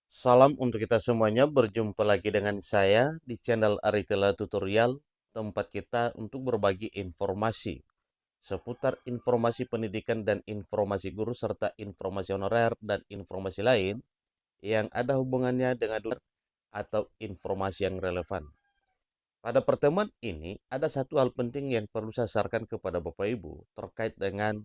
Salam untuk kita semuanya, berjumpa lagi dengan saya di channel Aritela Tutorial, tempat kita untuk berbagi informasi seputar informasi pendidikan dan informasi guru serta informasi honorer dan informasi lain yang ada hubungannya dengan dunia atau informasi yang relevan. Pada pertemuan ini, ada satu hal penting yang perlu saya sarankan kepada Bapak Ibu terkait dengan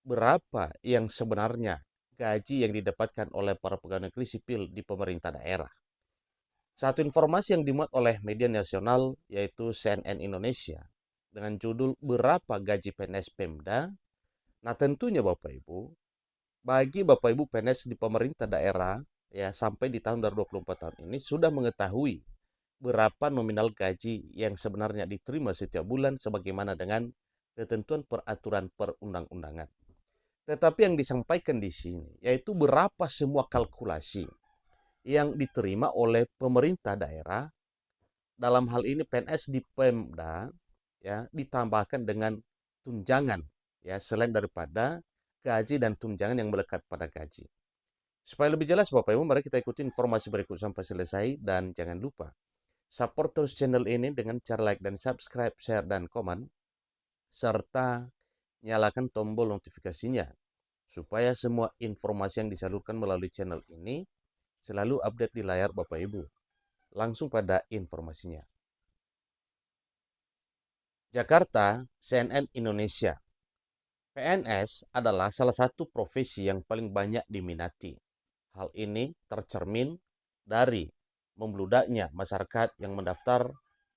berapa yang sebenarnya gaji yang didapatkan oleh para pegawai negeri sipil di pemerintah daerah. Satu informasi yang dimuat oleh media nasional yaitu CNN Indonesia dengan judul "Berapa Gaji PNS Pemda?". Nah, tentunya Bapak Ibu, bagi Bapak Ibu PNS di pemerintah daerah ya sampai di tahun 2024 tahun ini sudah mengetahui berapa nominal gaji yang sebenarnya diterima setiap bulan sebagaimana dengan ketentuan peraturan perundang-undangan. Tetapi yang disampaikan di sini yaitu berapa semua kalkulasi yang diterima oleh pemerintah daerah, dalam hal ini PNS di Pemda, ya, ditambahkan dengan tunjangan, ya, selain daripada gaji dan tunjangan yang melekat pada gaji. Supaya lebih jelas Bapak Ibu, mari kita ikuti informasi berikut sampai selesai dan jangan lupa support terus channel ini dengan cara like dan subscribe, share dan komen serta nyalakan tombol notifikasinya supaya semua informasi yang disalurkan melalui channel ini selalu update di layar Bapak Ibu. Langsung pada informasinya. Jakarta, CNN Indonesia. PNS adalah salah satu profesi yang paling banyak diminati. Hal ini tercermin dari membludaknya masyarakat yang mendaftar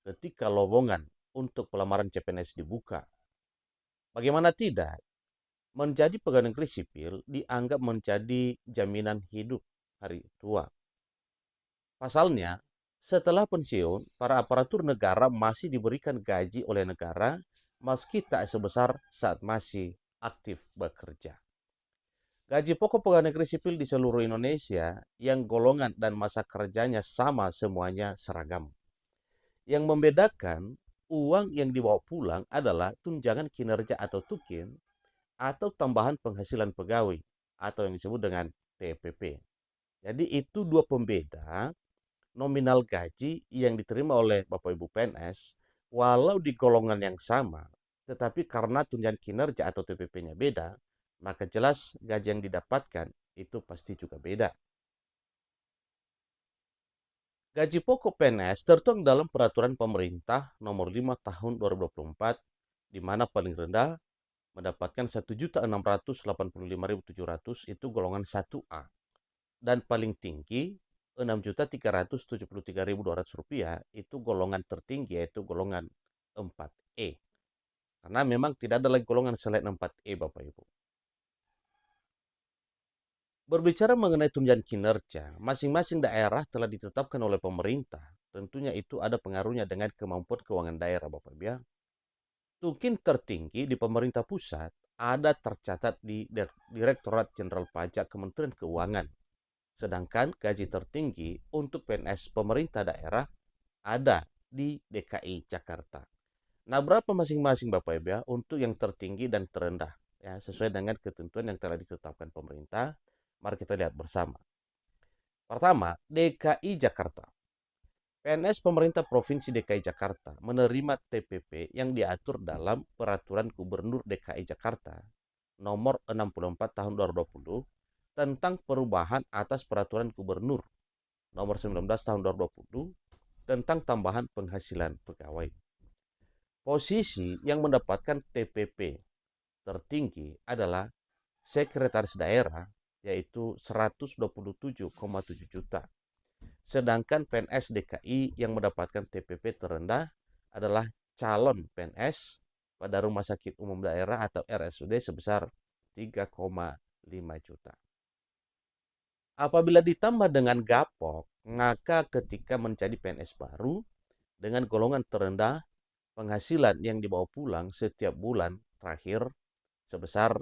ketika lowongan untuk pelamaran CPNS dibuka. Bagaimana tidak, menjadi pegawai negeri sipil dianggap menjadi jaminan hidup hari tua. Pasalnya, setelah pensiun, para aparatur negara masih diberikan gaji oleh negara meski tak sebesar saat masih aktif bekerja. Gaji pokok pegawai negeri sipil di seluruh Indonesia yang golongan dan masa kerjanya sama semuanya seragam. Yang membedakan uang yang dibawa pulang adalah tunjangan kinerja atau tukin atau tambahan penghasilan pegawai atau yang disebut dengan TPP. Jadi itu dua pembeda nominal gaji yang diterima oleh Bapak Ibu PNS walau di golongan yang sama, tetapi karena tunjangan kinerja atau TPP-nya beda, maka jelas gaji yang didapatkan itu pasti juga beda. Gaji pokok PNS tertuang dalam peraturan pemerintah nomor 5 tahun 2024 di mana paling rendah mendapatkan 1.685.700 itu golongan 1A dan paling tinggi 6.373.200 rupiah itu golongan tertinggi yaitu golongan 4E. Karena memang tidak ada lagi golongan selain 4E Bapak Ibu. Berbicara mengenai tunjangan kinerja, masing-masing daerah telah ditetapkan oleh pemerintah. Tentunya itu ada pengaruhnya dengan kemampuan keuangan daerah Bapak Ibu ya. Tukin tertinggi di pemerintah pusat ada tercatat di Direktorat Jenderal Pajak Kementerian Keuangan. Sedangkan gaji tertinggi untuk PNS pemerintah daerah ada di DKI Jakarta. Nah, berapa masing-masing Bapak Ibu ya untuk yang tertinggi dan terendah ya sesuai dengan ketentuan yang telah ditetapkan pemerintah. Mari kita lihat bersama. Pertama, DKI Jakarta. PNS pemerintah Provinsi DKI Jakarta menerima TPP yang diatur dalam Peraturan Gubernur DKI Jakarta nomor 64 tahun 2020 tentang perubahan atas Peraturan Gubernur nomor 19 tahun 2020 tentang tambahan penghasilan pegawai. Posisi yang mendapatkan TPP tertinggi adalah sekretaris daerah yaitu 127,7 juta. Sedangkan PNS DKI yang mendapatkan TPP terendah adalah calon PNS pada Rumah Sakit Umum Daerah atau RSUD sebesar 3,5 juta. Apabila ditambah dengan gapok, maka ketika menjadi PNS baru dengan golongan terendah, penghasilan yang dibawa pulang setiap bulan terakhir sebesar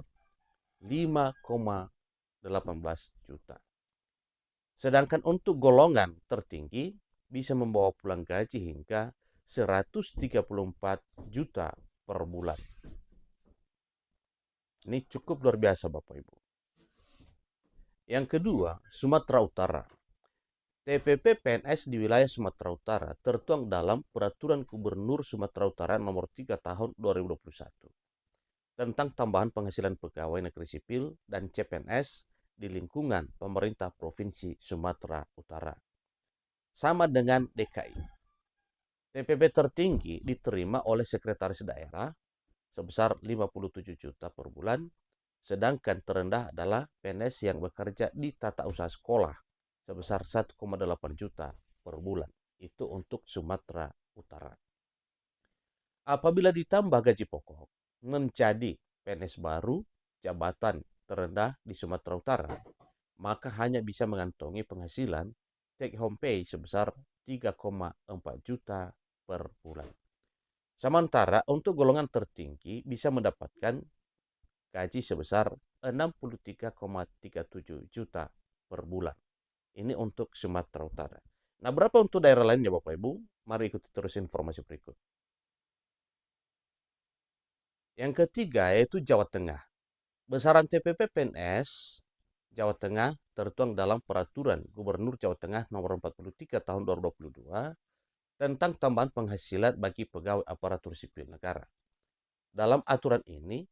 5,18 juta. Sedangkan untuk golongan tertinggi bisa membawa pulang gaji hingga 134 juta per bulan. Ini cukup luar biasa Bapak Ibu. Yang kedua, Sumatera Utara. TPP PNS di wilayah Sumatera Utara tertuang dalam Peraturan Gubernur Sumatera Utara Nomor 3 Tahun 2021 tentang tambahan penghasilan pegawai negeri sipil dan CPNS di lingkungan pemerintah Provinsi Sumatera Utara. Sama dengan DKI, TPP tertinggi diterima oleh sekretaris daerah sebesar 57 juta per bulan, sedangkan terendah adalah PNS yang bekerja di tata usaha sekolah sebesar 1,8 juta per bulan. Itu untuk Sumatera Utara. Apabila ditambah gaji pokok menjadi PNS baru jabatan terendah di Sumatera Utara, maka hanya bisa mengantongi penghasilan take home pay sebesar 3,4 juta per bulan. Sementara untuk golongan tertinggi bisa mendapatkan gaji sebesar 63,37 juta per bulan. Ini untuk Sumatera Utara. Nah, berapa untuk daerah lainnya Bapak Ibu? Mari ikuti terus informasi berikut. Yang ketiga yaitu Jawa Tengah. Besaran TPP PNS Jawa Tengah tertuang dalam Peraturan Gubernur Jawa Tengah Nomor 43 Tahun 2022 tentang tambahan penghasilan bagi pegawai aparatur sipil negara. Dalam aturan ini,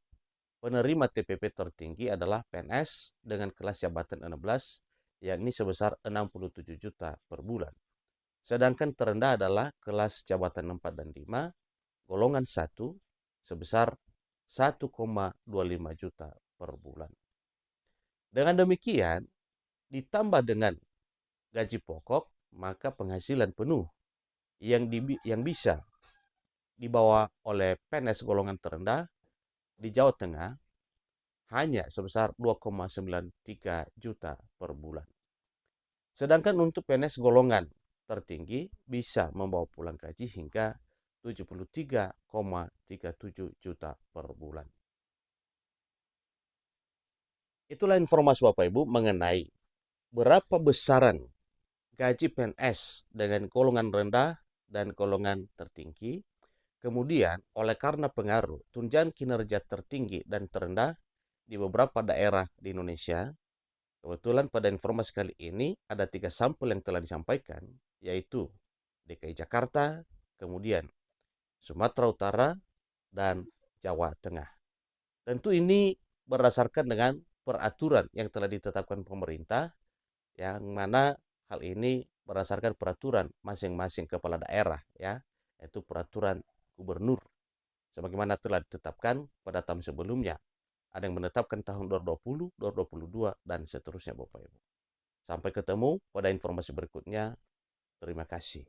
penerima TPP tertinggi adalah PNS dengan kelas jabatan 16, yakni sebesar 67 juta per bulan. Sedangkan terendah adalah kelas jabatan 4 dan 5, golongan 1, sebesar 1,25 juta per bulan. Dengan demikian, ditambah dengan gaji pokok, maka penghasilan penuh yang bisa dibawa oleh PNS golongan terendah di Jawa Tengah hanya sebesar 2,93 juta per bulan. Sedangkan untuk PNS golongan tertinggi bisa membawa pulang gaji hingga 73,37 juta per bulan. Itulah informasi Bapak Ibu mengenai berapa besaran gaji PNS dengan golongan rendah dan golongan tertinggi. Kemudian, oleh karena pengaruh tunjangan kinerja tertinggi dan terendah di beberapa daerah di Indonesia, kebetulan pada informasi kali ini ada 3 sampel yang telah disampaikan, yaitu DKI Jakarta, kemudian Sumatera Utara, dan Jawa Tengah. Tentu ini berdasarkan dengan peraturan yang telah ditetapkan pemerintah, yang mana hal ini berdasarkan peraturan masing-masing kepala daerah, ya, yaitu peraturan gubernur sebagaimana telah ditetapkan pada tahun sebelumnya. Ada yang menetapkan tahun 2020, 2022, dan seterusnya Bapak Ibu. Sampai ketemu pada informasi berikutnya. Terima kasih.